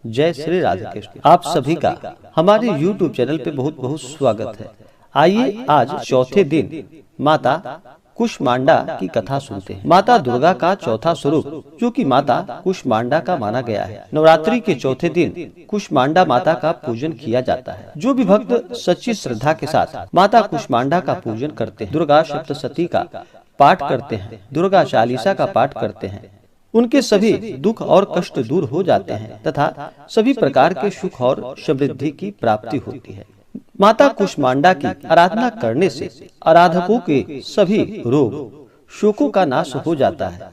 जय श्री राधे कृष्ण। आप सभी का हमारे YouTube चैनल पे बहुत बहुत स्वागत है। आइए आज चौथे दिन माता कुष्मांडा की कथा सुनते हैं। माता दुर्गा का चौथा स्वरूप जो कि माता कुष्मांडा का माना गया है। नवरात्रि के चौथे दिन कुष्मांडा माता का पूजन किया जाता है। जो भी भक्त सच्ची श्रद्धा के साथ माता कुष्मांडा का पूजन करते हैं, दुर्गा सप्तशती का पाठ करते हैं, दुर्गा चालीसा का पाठ करते हैं, उनके सभी दुख और कष्ट दूर हो जाते हैं तथा सभी प्रकार के सुख और समृद्धि की प्राप्ति होती है। माता कुष्मांडा की आराधना करने से आराधकों के सभी रोग शोकों का नाश हो जाता है।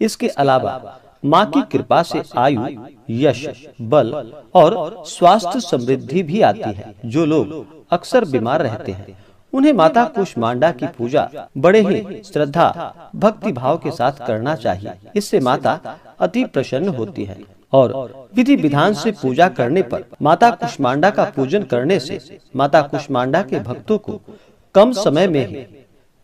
इसके अलावा माँ की कृपा से आयु, यश, बल और स्वास्थ्य समृद्धि भी आती है। जो लोग अक्सर बीमार रहते हैं उन्हें माता कुष्मांडा की पूजा बड़े ही श्रद्धा भक्ति भाव के साथ करना चाहिए। इससे माता अति प्रसन्न होती है और विधि विधान से पूजा करने पर माता कुष्मांडा का पूजन करने से माता कुष्मांडा के भक्तों को कम समय में ही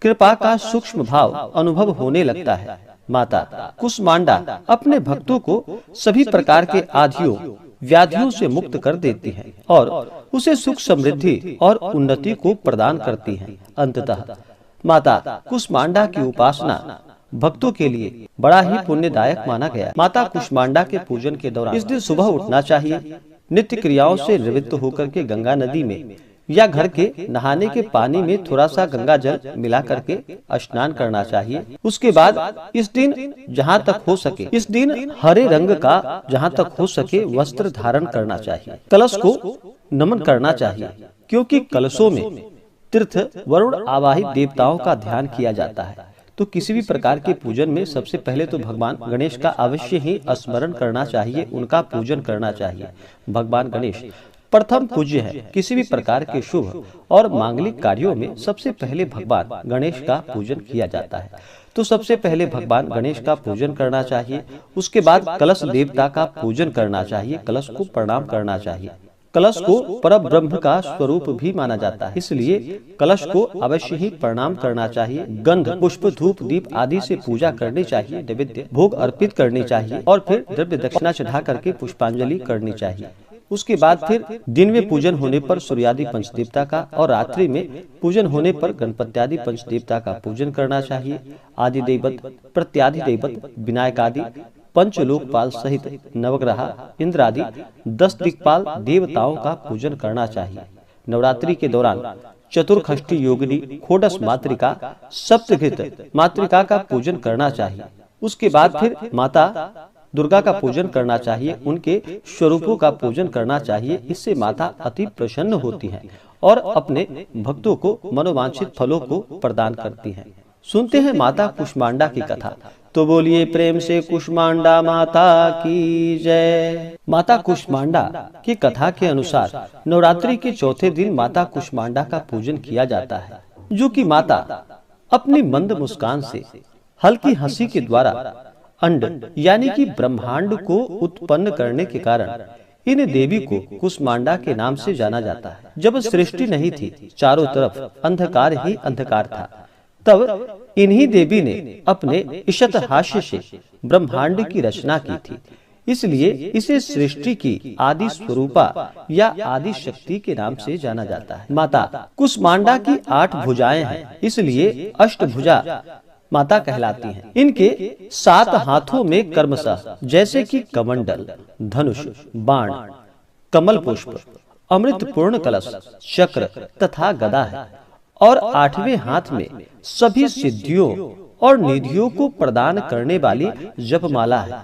कृपा का सूक्ष्म भाव अनुभव होने लगता है। माता कुष्मांडा अपने भक्तों को सभी प्रकार के आधियों व्याधियों से मुक्त कर देती है और उसे सुख समृद्धि और उन्नति को प्रदान करती है। अंततः माता कुष्मांडा की उपासना भक्तों के लिए बड़ा ही पुण्यदायक माना गया। माता कुष्मांडा के पूजन के दौरान इस दिन सुबह उठना चाहिए। नित्य क्रियाओं से निवृत्त होकर के गंगा नदी में या घर के नहाने के पानी में थोड़ा सा गंगा जल मिला करके स्नान करना चाहिए। उसके बाद इस दिन जहाँ तक हो सके, इस दिन हरे रंग का जहाँ तक हो सके वस्त्र धारण करना चाहिए। कलश को नमन करना चाहिए क्योंकि कलशों में तीर्थ वरुण आवाहित देवताओं का ध्यान किया जाता है। तो किसी भी प्रकार के पूजन में सबसे पहले तो भगवान गणेश का अवश्य ही स्मरण करना चाहिए, उनका पूजन करना चाहिए। भगवान गणेश प्रथम पूज्य है। किसी भी प्रकार के शुभ और मांगलिक कार्यों में सबसे पहले भगवान गणेश का पूजन किया जाता है। तो सबसे पहले भगवान गणेश का पूजन करना चाहिए। उसके बाद कलश देवता का पूजन करना चाहिए, कलश को प्रणाम करना चाहिए। कलश को परब्रह्म का स्वरूप भी माना जाता है, इसलिए कलश को अवश्य ही प्रणाम करना चाहिए। गंध, पुष्प, धूप, दीप आदि से पूजा करनी चाहिए। नैवेद्य भोग अर्पित करनी चाहिए और फिर द्रव्य दक्षिणा चढ़ा करके पुष्पांजलि करनी चाहिए। उसके बाद फिर दिन में पूजन होने पर सूर्यादि पंचदेवता का और रात्रि में पूजन होने पर गणपत्यादि पंचदेवता का पूजन करना चाहिए। आदि दैवत, प्रत्यादि दैवत, विनायक आदि पंचलोकपाल सहित नवग्रह, इंद्र आदि 10 दिक्पाल देवताओं का पूजन करना चाहिए। नवरात्रि के दौरान चतुर्षष्ठी योगिनी, खोडस मातृका, सप्तघृत मातृका का पूजन करना चाहिए। उसके बाद फिर माता दुर्गा का पूजन करना चाहिए, उनके स्वरूपों का पूजन करना चाहिए। इससे माता अति प्रसन्न होती हैं और अपने भक्तों को मनोवांछित फलों को प्रदान करती हैं। सुनते हैं माता कुष्मांडा की कथा। तो बोलिए प्रेम से कुष्मांडा माता की जय। माता कुष्मांडा की कथा के अनुसार नवरात्रि के चौथे दिन माता कुष्मांडा का पूजन किया जाता है, जो कि माता अपनी मंद मुस्कान से, हल्की हंसी के द्वारा अंड यानी कि ब्रह्मांड को उत्पन्न करने के कारण इन देवी को कुष्मांडा के नाम से जाना जाता है। जब सृष्टि नहीं थी, चारों तरफ अंधकार ही अंधकार था, तब इन्हीं देवी ने अपने ईशत हास्य से ब्रह्मांड की रचना की थी। इसलिए इसे सृष्टि की आदि स्वरूपा या आदि शक्ति के नाम से जाना जाता है। माता कुष्मांडा की 8 भुजाएं हैं, इसलिए अष्टभुजा माता कहलाती हैं। इनके 7 हाथों में कर्मशः जैसे कि कमंडल, धनुष, बाण, कमल पुष्प, अमृत पूर्ण कलश, चक्र तथा गदा है और 8वें हाथ में सभी सिद्धियों और निधियों को प्रदान करने वाली जपमाला है।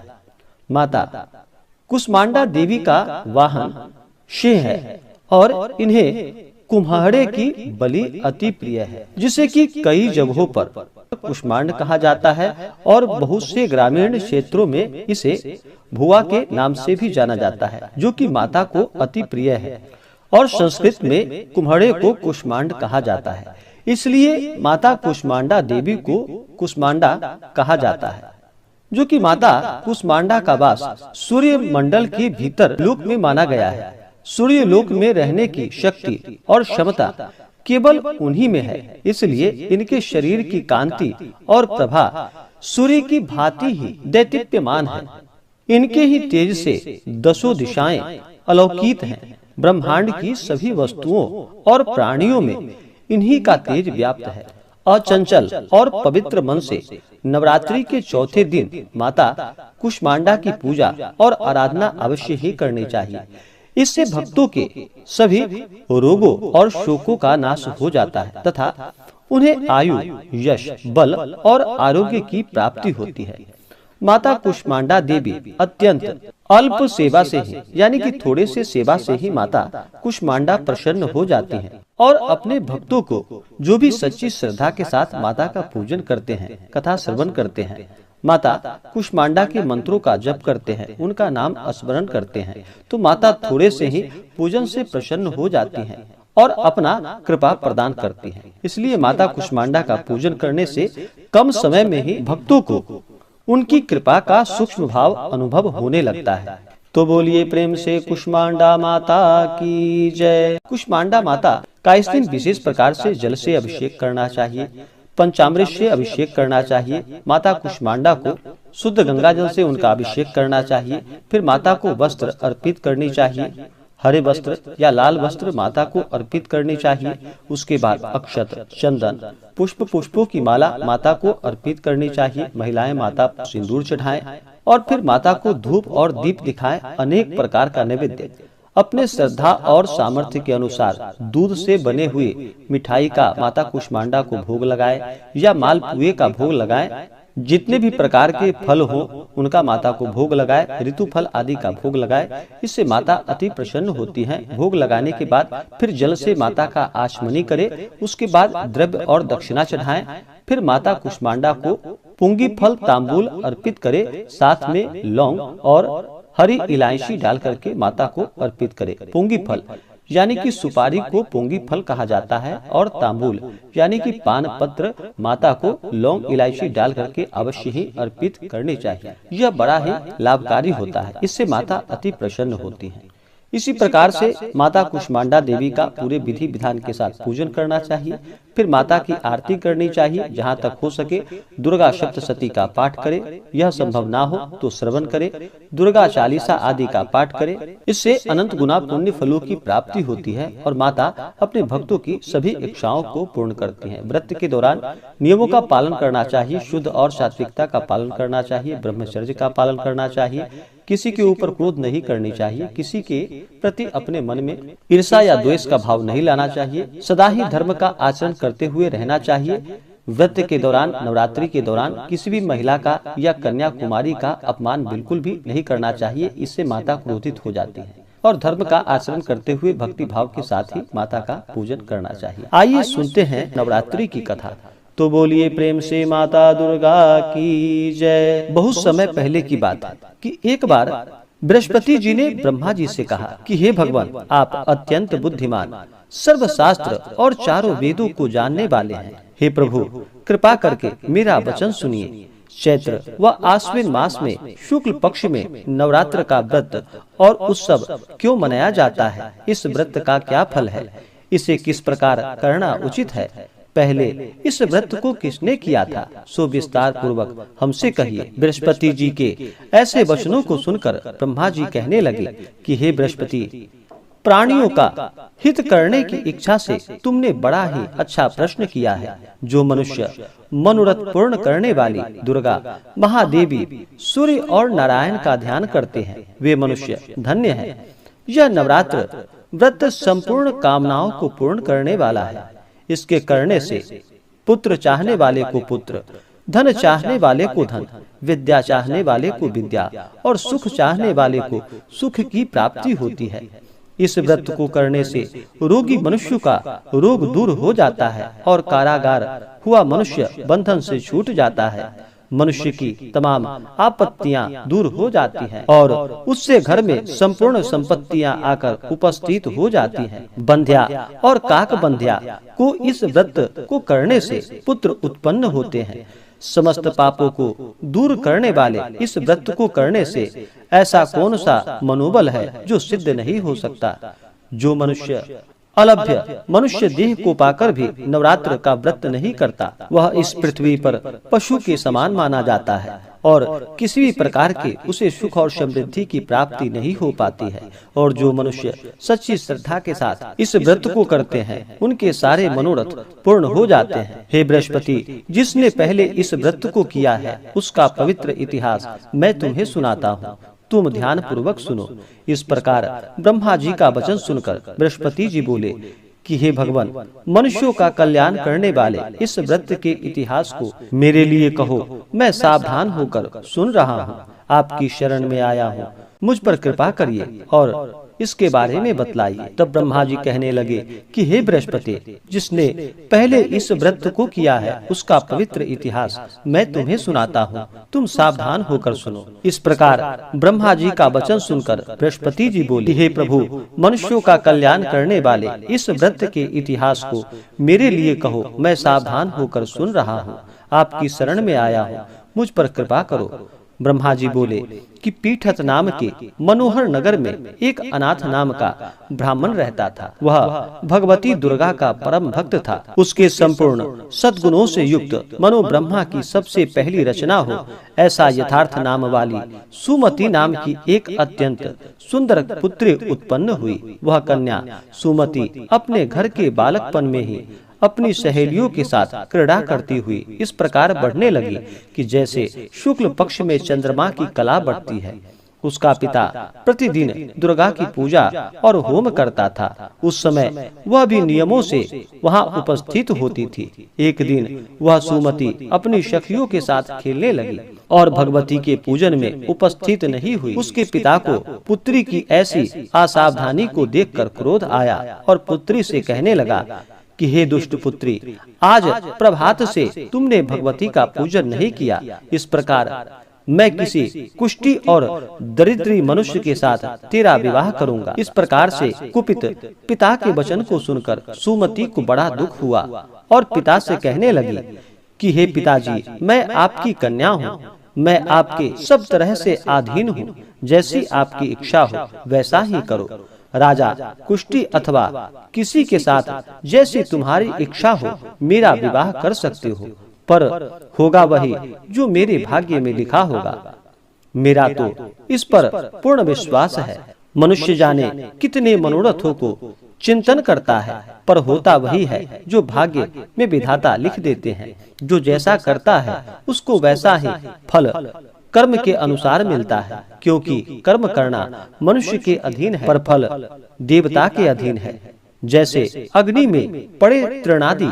माता कुष्मांडा देवी का वाहन सिंह है और इन्हें कुम्हाड़े की बलि अति प्रिय है, जिसे कि कई जगहों पर कुष्मांड कहा जाता है और बहुत से ग्रामीण क्षेत्रों में इसे भुआ के नाम से भी जाना जाता है, जो कि माता को अति प्रिय है। और संस्कृत में कुम्हाड़े को कुष्मांड कहा जाता है, इसलिए माता कुष्मांडा देवी को कुष्मांडा कहा जाता है। जो कि माता कुष्मांडा का वास सूर्य मंडल के भीतर लोक में माना गया है। सूर्य लोक में रहने की शक्ति और क्षमता केवल उन्हीं में है, इसलिए इनके शरीर की कांति और प्रभा सूर्य की भांति ही दैदीप्यमान है। इनके ही तेज से दसों दिशाएं अलौकित हैं। ब्रह्मांड की सभी वस्तुओं और प्राणियों में इन्हीं का तेज व्याप्त है। अचंचल और पवित्र मन से नवरात्रि के चौथे दिन माता कुष्मांडा की पूजा और आराधना अवश्य ही करनी चाहिए। इससे भक्तों के सभी रोगों और शोकों का नाश हो जाता है तथा उन्हें आयु, यश, बल और आरोग्य की प्राप्ति होती है। माता कुष्मांडा देवी अत्यंत अल्प सेवा से ही, यानी कि थोड़े से सेवा से ही माता कुष्मांडा प्रसन्न हो जाती हैं और अपने भक्तों को जो भी सच्ची श्रद्धा के साथ माता का पूजन करते हैं, कथा श्रवण करते हैं, माता कुष्मांडा के मंत्रों का जप करते हैं, उनका नाम स्मरण करते हैं, तो माता थोड़े से ही पूजन से प्रसन्न हो जाती हैं और अपना कृपा प्रदान करती हैं। इसलिए माता कुष्मांडा का पूजन करने से कम समय में ही भक्तों को उनकी कृपा का सूक्ष्म भाव अनुभव होने लगता है। तो बोलिए प्रेम से कुष्मांडा माता की जय। कुष्मांडा माता का इस दिन विशेष प्रकार से जल से अभिषेक करना चाहिए, पंचामृत से अभिषेक करना चाहिए। माता कुष्मांडा को शुद्ध गंगा जल से उनका अभिषेक करना चाहिए। फिर माता को वस्त्र अर्पित करनी चाहिए, हरे वस्त्र या लाल वस्त्र माता को अर्पित करनी चाहिए। उसके बाद अक्षत, चंदन, पुष्पों की माला माता को अर्पित करनी चाहिए। महिलाएं माता सिंदूर चढ़ाएं और फिर माता को धूप और दीप दिखाएं। अनेक प्रकार का नैवेद्य अपने श्रद्धा और सामर्थ्य के अनुसार दूध से बने हुए मिठाई का माता कुष्मांडा को भोग लगाए या मालपुए का भोग लगाए। जितने भी प्रकार के फल हो उनका माता को भोग लगाए, ऋतु फल आदि का भोग लगाए। इससे माता अति प्रसन्न होती हैं। भोग लगाने के बाद फिर जल से माता का आचमनी करे। उसके बाद द्रव्य और दक्षिणा चढ़ाएं। फिर माता कुष्मांडा को पुंगी फल तांबूल अर्पित करे, साथ में लौंग और हरी इलायची डाल करके माता को अर्पित करे। पुंगी फल यानी कि सुपारी को पुंगी फल कहा जाता है और तांबूल यानी कि पान पत्र माता को लौंग इलायची डाल करके अवश्य ही अर्पित करनी चाहिए। यह बड़ा ही लाभकारी होता है। इससे माता अति प्रसन्न होती है। इसी प्रकार से माता कुष्मांडा देवी का पूरे विधि विधान के साथ पूजन करना चाहिए। फिर माता की आरती करनी चाहिए। जहाँ तक हो सके दुर्गा सप्तशती का पाठ करे, यह संभव ना हो तो श्रवण करे। दुर्गा चालीसा आदि का पाठ करे। इससे अनंत गुना पुण्य फलों की प्राप्ति होती है और माता अपने भक्तों की सभी इच्छाओं को पूर्ण करती है। व्रत के दौरान नियमों का पालन करना चाहिए, शुद्ध और सात्विकता का पालन करना चाहिए, ब्रह्मचर्य का पालन करना चाहिए, किसी के ऊपर क्रोध नहीं करनी चाहिए, किसी के प्रति अपने मन में ईर्ष्या या द्वेष का भाव नहीं लाना चाहिए, सदा ही धर्म का आचरण करते हुए रहना चाहिए। व्रत के दौरान, नवरात्रि के दौरान किसी भी महिला का या कन्या कुमारी का अपमान बिल्कुल भी नहीं करना चाहिए। इससे माता क्रोधित हो जाती है और धर्म का आचरण करते हुए भक्ति भाव के साथ ही माता का पूजन करना चाहिए। आइए सुनते हैं नवरात्रि की कथा। तो बोलिए प्रेम से माता दुर्गा की जय। बहुत समय पहले की बात है कि एक बार बृहस्पति जी ने ब्रह्मा जी से कहा कि हे भगवान, आप अत्यंत बुद्धिमान, सर्वशास्त्र और चारों वेदों को जानने वाले हैं। हे प्रभु, कृपा करके मेरा वचन सुनिए। चैत्र व आश्विन मास में शुक्ल पक्ष में नवरात्र का व्रत और उत्सव क्यों मनाया जाता है? इस व्रत का क्या फल है? इसे किस प्रकार करना उचित है? पहले इस व्रत को किसने किया था, सो विस्तार पूर्वक हमसे कहिए। बृहस्पति जी के ऐसे वचनों को सुनकर ब्रह्मा जी कहने लगे कि हे बृहस्पति, प्राणियों का हित करने की इच्छा से तुमने बड़ा ही अच्छा प्रश्न किया है। जो मनुष्य मनोरथ पूर्ण करने वाली दुर्गा, महादेवी, सूर्य और नारायण का ध्यान करते हैं, वे मनुष्य धन्य हैं। यह नवरात्र व्रत संपूर्ण कामनाओं को पूर्ण करने वाला है। इसके करने से पुत्र चाहने वाले को पुत्र, धन चाहने वाले को धन, विद्या चाहने वाले को विद्या और सुख चाहने वाले को सुख की प्राप्ति होती है। इस व्रत को करने से रोगी मनुष्य का रोग दूर हो जाता है और कारागार हुआ मनुष्य बंधन से छूट जाता है। मनुष्य की तमाम आपत्तियां दूर हो जाती हैं और उससे घर में संपूर्ण संपत्तियां आकर उपस्थित हो जाती हैं। बंध्या और काक बंध्या को इस व्रत को करने से पुत्र उत्पन्न होते हैं। समस्त पापों को दूर करने वाले इस व्रत को करने से ऐसा कौन सा मनोबल है जो सिद्ध नहीं हो सकता। जो मनुष्य अलभ्य मनुष्य देह को पाकर भी नवरात्र का व्रत नहीं करता, वह इस पृथ्वी पर पशु के समान माना जाता है। और किसी भी प्रकार के उसे सुख और समृद्धि की प्राप्ति नहीं हो पाती है। और जो मनुष्य सच्ची श्रद्धा के साथ इस व्रत को करते हैं उनके सारे मनोरथ पूर्ण हो जाते हैं। हे बृहस्पति, जिसने पहले इस व्रत को किया है उसका पवित्र इतिहास मैं तुम्हें सुनाता हूँ, तुम ध्यान पूर्वक सुनो। इस प्रकार ब्रह्मा जी का वचन सुनकर बृहस्पति जी बोले कि हे भगवान, मनुष्यों का कल्याण करने वाले इस व्रत के इतिहास को मेरे लिए कहो, मैं सावधान होकर सुन रहा हूँ। आपकी शरण में आया हूँ, मुझ पर कृपा करिए और इसके बारे में बतलाइए। तब ब्रह्मा जी कहने लगे कि हे बृहस्पति, जिसने पहले इस व्रत को किया है उसका पवित्र इतिहास मैं तुम्हें सुनाता हूँ, तुम सावधान होकर सुनो। इस प्रकार ब्रह्मा जी का वचन सुनकर बृहस्पति जी बोले, हे प्रभु, मनुष्यों का कल्याण करने वाले इस व्रत के इतिहास को मेरे लिए कहो, मैं सावधान होकर सुन रहा हूँ। आपकी शरण में आया हूँ, मुझ पर कृपा करो। ब्रह्मा जी बोले कि पीठत नाम के मनोहर नगर में एक अनाथ नाम का ब्राह्मण रहता था। वह भगवती दुर्गा का परम भक्त था। उसके संपूर्ण सद्गुणों से युक्त मनो ब्रह्मा की सबसे पहली रचना हो ऐसा यथार्थ नाम वाली सुमति नाम की एक अत्यंत सुंदर पुत्री उत्पन्न हुई। वह कन्या सुमति अपने घर के बालकपन में ही अपनी सहेलियों के साथ क्रीड़ा करती हुई इस प्रकार बढ़ने लगी कि जैसे शुक्ल पक्ष में चंद्रमा की कला बढ़ती है। उसका पिता प्रतिदिन दुर्गा की पूजा और होम करता था। उस समय वह भी नियमों से वहां उपस्थित होती थी। एक दिन वह सुमति अपनी सखियों के साथ खेलने लगी और भगवती के पूजन में उपस्थित नहीं हुई। उसके पिता को पुत्री की ऐसी असावधानी को देखकर क्रोध आया और पुत्री से कहने लगा कि हे दुष्ट पुत्री, आज प्रभात से तुमने भगवती का पूजन नहीं किया। इस प्रकार मैं किसी कुष्ठी और दरिद्री मनुष्य के साथ तेरा विवाह करूंगा। इस प्रकार से कुपित पिता के वचन को सुनकर सुमति को बड़ा दुख हुआ और पिता से कहने लगी कि हे पिताजी, मैं आपकी कन्या हूँ, मैं आपके सब तरह से अधीन हूँ, जैसी आपकी इच्छा हो वैसा ही करो। राजा कुष्ठी अथवा किसी के साथ जैसी तुम्हारी इच्छा हो मेरा विवाह कर सकते हो, पर होगा वही जो मेरे भाग्य में लिखा होगा। मेरा तो इस पर पूर्ण विश्वास है। मनुष्य जाने कितने मनोरथों को चिंतन करता है, पर होता वही है जो भाग्य में विधाता लिख देते हैं। जो जैसा करता है उसको वैसा ही फल कर्म के अनुसार मिलता है, क्योंकि कर्म करना मनुष्य के अधीन है पर फल देवता के अधीन है। जैसे अग्नि में पड़े तृणादि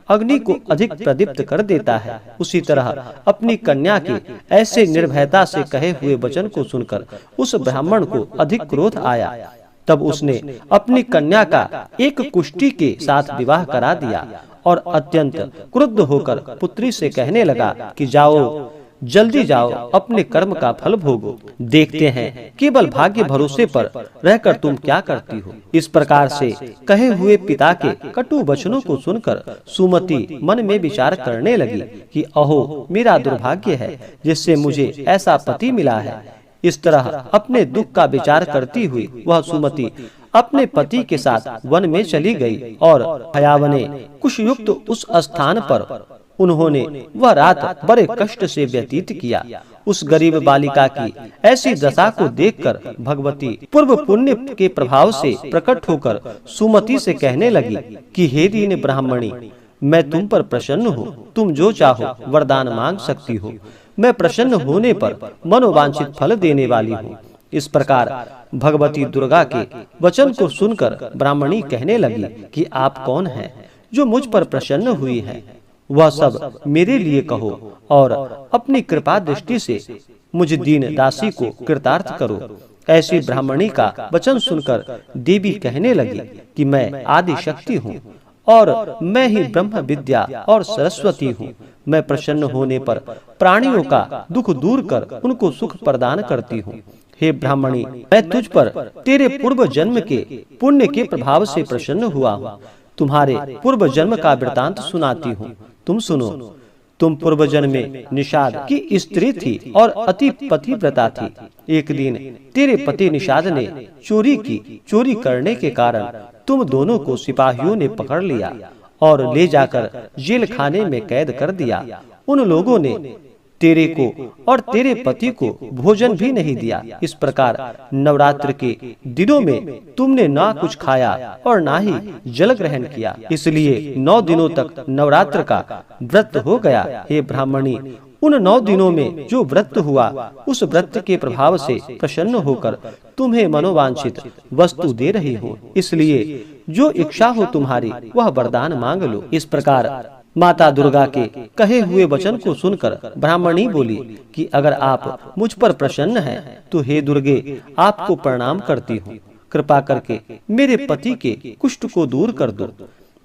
अग्नि को अधिक प्रदीप्त कर देता है, उसी तरह अपनी कन्या के ऐसे निर्भयता से कहे हुए वचन को सुनकर उस ब्राह्मण को अधिक क्रोध आया। तब उसने अपनी कन्या का एक कुष्ठी के साथ विवाह करा दिया और अत्यंत क्रुद्ध होकर पुत्री से कहने लगा कि जाओ, जल्दी जाओ, अपने कर्म का फल भोगो। देखते हैं केवल भाग्य भरोसे पर रहकर तुम क्या करती हो। इस प्रकार से कहे हुए पिता के कटु वचनों को सुनकर सुमति मन में विचार करने लगी कि अहो, मेरा दुर्भाग्य है जिससे मुझे ऐसा पति मिला है। इस तरह अपने दुख का विचार करती हुई वह सुमति अपने पति के साथ वन में चली गई और भयावने कुशयुक्त उस स्थान पर उन्होंने वह रात बड़े कष्ट से व्यतीत किया। उस गरीब बालिका की ऐसी दशा को देखकर भगवती पूर्व पुण्य के प्रभाव से प्रकट होकर सुमति से कहने लगी कि हे दीन ब्राह्मणी, मैं तुम पर प्रसन्न हूँ, तुम जो चाहो वरदान मांग सकती हो। मैं प्रसन्न होने पर मनोवांछित फल देने वाली हूँ। इस प्रकार भगवती दुर्गा के वचन को सुनकर ब्राह्मणी कहने लगी कि आप कौन हैं जो मुझ पर प्रसन्न हुई है, वह सब मेरे लिए कहो और अपनी कृपा दृष्टि से मुझ दीन दासी को कृतार्थ करो। ऐसी ब्राह्मणी का वचन सुनकर देवी कहने लगी कि मैं आदि शक्ति हूँ और मैं ही ब्रह्म विद्या और सरस्वती हूँ। मैं प्रसन्न होने पर प्राणियों का दुख दूर कर उनको सुख प्रदान करती हूँ। हे ब्राह्मणी, मैं तुझ पर तेरे पूर्व जन्म के पुण्य के प्रभाव से प्रसन्न हुआ हूँ। तुम्हारे पूर्व जन्म का वृतांत सुनाती हूँ, तुम सुनो। तुम पूर्व जन्म में निषाद की स्त्री थी और अति पतिव्रता थी। एक दिन तेरे पति निषाद ने चोरी की। चोरी करने के कारण तुम दोनों को सिपाहियों ने पकड़ लिया और ले जाकर जेल खाने में कैद कर दिया। उन लोगों ने तेरे को और तेरे पति को भोजन भी नहीं दिया। इस प्रकार नवरात्र के दिनों में तुमने ना कुछ खाया और ना ही जल ग्रहण किया, इसलिए 9 दिनों तक नवरात्र का व्रत हो गया। हे ब्राह्मणी, उन 9 दिनों में जो व्रत हुआ, उस व्रत के प्रभाव से प्रसन्न होकर तुम्हें मनोवांछित वस्तु दे रही हो, इसलिए जो इच्छा हो तुम्हारी वह वरदान मांग लो। इस प्रकार माता दुर्गा के कहे हुए वचन को सुनकर ब्राह्मणी बोली कि अगर आप मुझ पर प्रसन्न हैं तो हे दुर्गे, आपको प्रणाम करती हूँ। कृपा करके मेरे पति के कुष्ठ को दूर कर दो।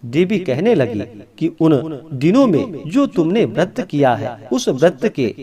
देवी कहने लगी कि उन दिनों में जो तुमने व्रत किया है, उस व्रत के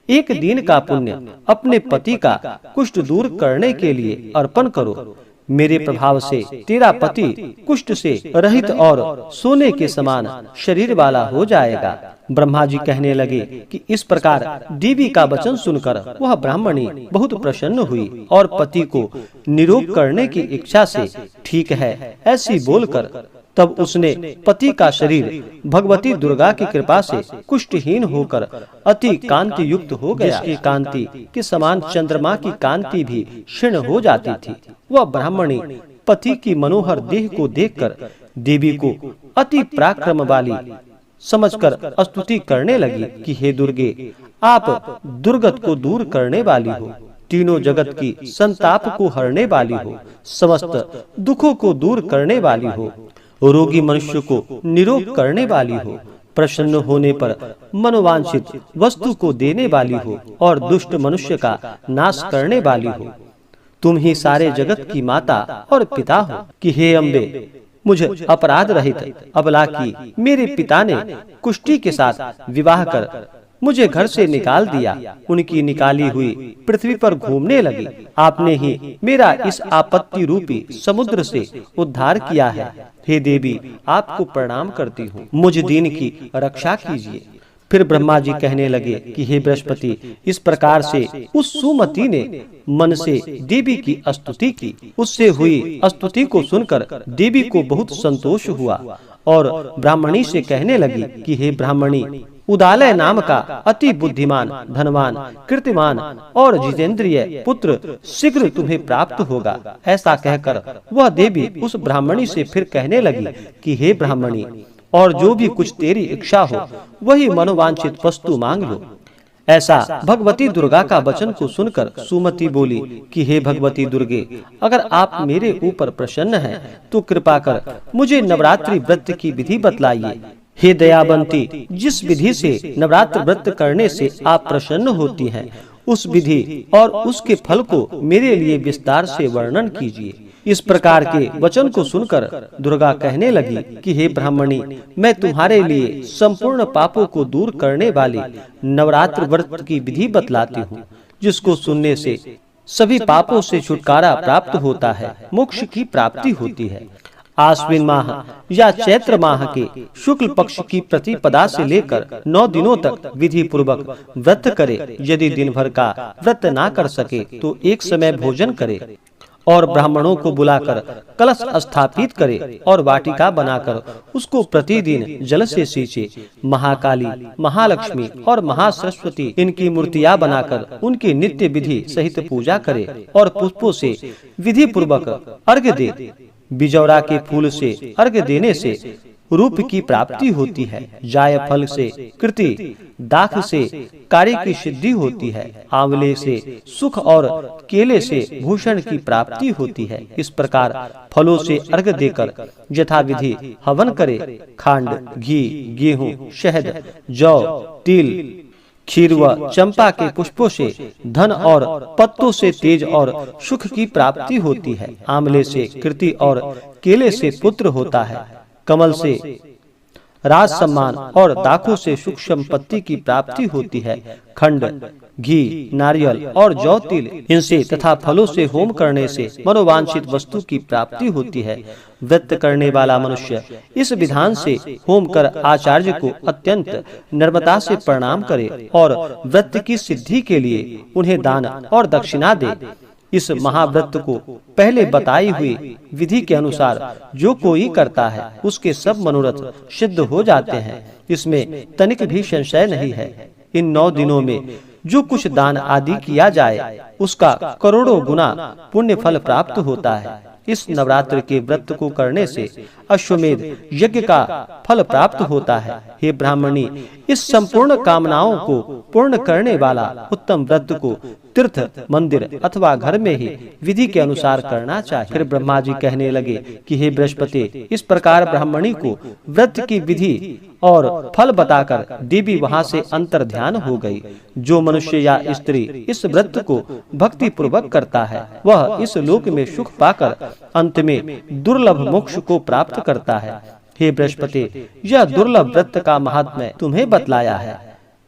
1 दिन का पुण्य अपने पति का कुष्ठ दूर करने के लिए अर्पण करो। मेरे प्रभाव से तेरा पति कुष्ठ से रहित और सोने के समान शरीर वाला हो जाएगा। ब्रह्मा जी कहने लगे कि इस प्रकार देवी का वचन सुनकर वह ब्राह्मणी बहुत प्रसन्न हुई और पति को निरोग करने की इच्छा से ठीक है ऐसी बोलकर तब उसने पति का शरीर भगवती दुर्गा की कृपा से कुष्ठहीन होकर अति कांति युक्त हो गया, जिसकी कांति के समान चंद्रमा की कांति भी क्षीण हो जाती थी। वह ब्राह्मणी पति की मनोहर देह को देखकर देवी को अति पराक्रम वाली समझकर स्तुति करने लगी कि हे दुर्गे, आप दुर्गत को दूर करने वाली हो, तीनों जगत की संताप को हरने वाली हो, समस्त दुखों को दूर करने वाली हो, रोगी मनुष्य को निरोग करने वाली हो, प्रसन्न होने पर मनोवांछित वस्तु को देने वाली हो और दुष्ट मनुष्य का नाश करने वाली हो। तुम ही सारे जगत की माता और पिता हो कि हे अम्बे, मुझे अपराध रहित अबला की मेरे पिता ने कुष्ठी के साथ विवाह कर मुझे घर से निकाल दिया। उनकी निकाली हुई पृथ्वी पर घूमने लगी। आपने ही मेरा इस आपत्ति रूपी समुद्र से उद्धार किया है। हे देवी, आपको प्रणाम करती हूँ, मुझ दीन की रक्षा कीजिए। फिर ब्रह्मा जी कहने लगे कि हे बृहस्पति, इस प्रकार से उस सुमति ने मन से देवी की स्तुति की। उससे हुई स्तुति को सुनकर देवी को बहुत संतोष हुआ और ब्राह्मणी से कहने लगी कि हे ब्राह्मणी, उदालय नाम का अति बुद्धिमान, धनवान, कीर्तिमान और जितेंद्रिय पुत्र शीघ्र तुम्हें प्राप्त होगा। ऐसा कहकर वह देवी उस ब्राह्मणी से फिर कहने लगी कि हे ब्राह्मणी, और जो भी कुछ तेरी इच्छा हो वही मनोवांछित वस्तु मांग लो। ऐसा भगवती दुर्गा का वचन को सुनकर सुमति बोली कि हे भगवती दुर्गे, अगर आप मेरे ऊपर प्रसन्न हैं तो कृपा कर मुझे नवरात्रि व्रत की विधि बतलाइए। हे दयावंती, जिस विधि से नवरात्र व्रत करने से आप प्रसन्न होती हैं, उस विधि और उसके फल को मेरे लिए विस्तार से वर्णन कीजिए। इस प्रकार के वचन को सुनकर दुर्गा कहने लगी कि हे ब्राह्मणी, मैं तुम्हारे लिए संपूर्ण पापों को दूर करने वाली नवरात्र व्रत की विधि बतलाती हूँ, जिसको सुनने से सभी पापों से छुटकारा प्राप्त होता है, मोक्ष की प्राप्ति होती है। आश्विन माह या चैत्र माह के शुक्ल पक्ष की प्रतिपदा से लेकर 9 दिनों तक विधि पूर्वक व्रत करे। यदि दिन भर का व्रत ना कर सके तो एक समय भोजन करे और ब्राह्मणों को बुलाकर कलश स्थापित करे और वाटिका बनाकर उसको प्रतिदिन जल से सींचे। महाकाली, महालक्ष्मी और महासरस्वती इनकी मूर्तियां बनाकर उनकी नित्य विधि सहित पूजा करे और पुष्पों से विधि पूर्वक अर्घ्य दे। बिजौरा के फूल से अर्घ्य देने से रूप की प्राप्ति होती है। जायफल से कृति, दाख से कार्य की सिद्धि होती है। आंवले से सुख और केले से भूषण की प्राप्ति होती है। इस प्रकार फलों से अर्घ्य देकर यथाविधि हवन करे। खांड, घी, गेहूं, शहद, जौ, तिल, खीर व चंपा के पुष्पों से धन और पत्तों से तेज और सुख की प्राप्ति होती है। आंवले से कृति और केले से पुत्र होता है। कमल से राज सम्मान और दाखों से सुख संपत्ति की प्राप्ति होती है। खंड, घी, नारियल और जौ, तिल इनसे तथा फलों से होम करने से मनोवांछित वस्तु की प्राप्ति होती है। व्रत करने वाला मनुष्य इस विधान से होम कर आचार्य को अत्यंत नम्रता से प्रणाम करे और व्रत की सिद्धि के लिए उन्हें दान और दक्षिणा दे। इस महाव्रत को पहले बताई हुई विधि के अनुसार जो कोई करता है उसके सब मनोरथ सिद्ध हो जाते हैं। इसमें तनिक भी संशय नहीं है। इन 9 दिनों में जो कुछ दान आदि किया जाए उसका करोड़ों गुना पुण्य फल प्राप्त होता है। इस नवरात्र के व्रत को करने से अश्वमेध यज्ञ का फल प्राप्त होता है। हे ब्राह्मणी, इस संपूर्ण कामनाओं को पूर्ण करने वाला उत्तम व्रत को तीर्थ, मंदिर अथवा घर में ही विधि के अनुसार करना चाहिए। फिर ब्रह्मा जी कहने लगे कि हे बृहस्पति, इस प्रकार ब्राह्मणी को व्रत की विधि और फल बताकर देवी वहां से अंतर ध्यान हो गई। जो मनुष्य या स्त्री इस व्रत को भक्ति पूर्वक करता है वह इस लोक में सुख पाकर अंत में दुर्लभ मोक्ष को प्राप्त करता है। हे बृहस्पति, यह दुर्लभ व्रत का महात्म्य तुम्हें बतलाया है।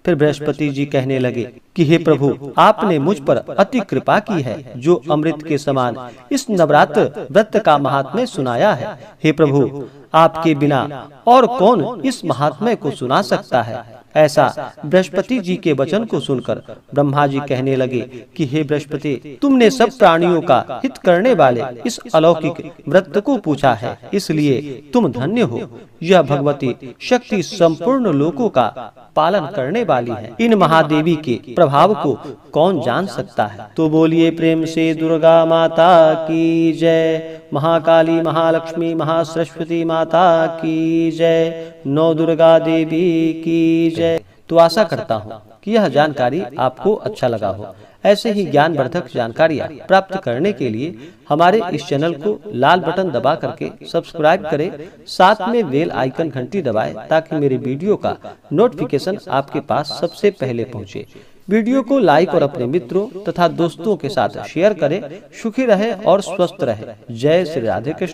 फिर बृहस्पति जी कहने लगे कि हे प्रभु, आपने मुझ पर अति कृपा की है जो अमृत के समान इस नवरात्र व्रत का महात्म्य सुनाया है। हे प्रभु, आपके बिना और कौन इस महात्म्य को सुना सकता है। ऐसा बृहस्पति जी के वचन को सुनकर ब्रह्मा जी कहने लगे कि हे बृहस्पति, तुमने सब प्राणियों का हित करने वाले इस अलौकिक व्रत को पूछा है, इसलिए तुम धन्य हो। यह भगवती शक्ति संपूर्ण लोकों का पालन करने वाली है। इन महादेवी के प्रभाव को कौन जान सकता है। तो बोलिए प्रेम से दुर्गा माता की जय, महाकाली, महालक्ष्मी, महासरस्वती माता की जय, नौ दुर्गा देवी की जय। तो आशा करता हूँ कि यह जानकारी आपको अच्छा लगा हो। ऐसे ही ज्ञानवर्धक जानकारियाँ प्राप्त करने के लिए हमारे इस चैनल को लाल बटन दबा करके सब्सक्राइब करें, साथ में बेल आइकन घंटी दबाएं ताकि मेरी वीडियो का नोटिफिकेशन आपके पास सबसे पहले पहुंचे। वीडियो को लाइक और अपने मित्रों तथा दोस्तों के साथ शेयर करें। सुखी रहे और स्वस्थ रहे। जय श्री राधे कृष्ण।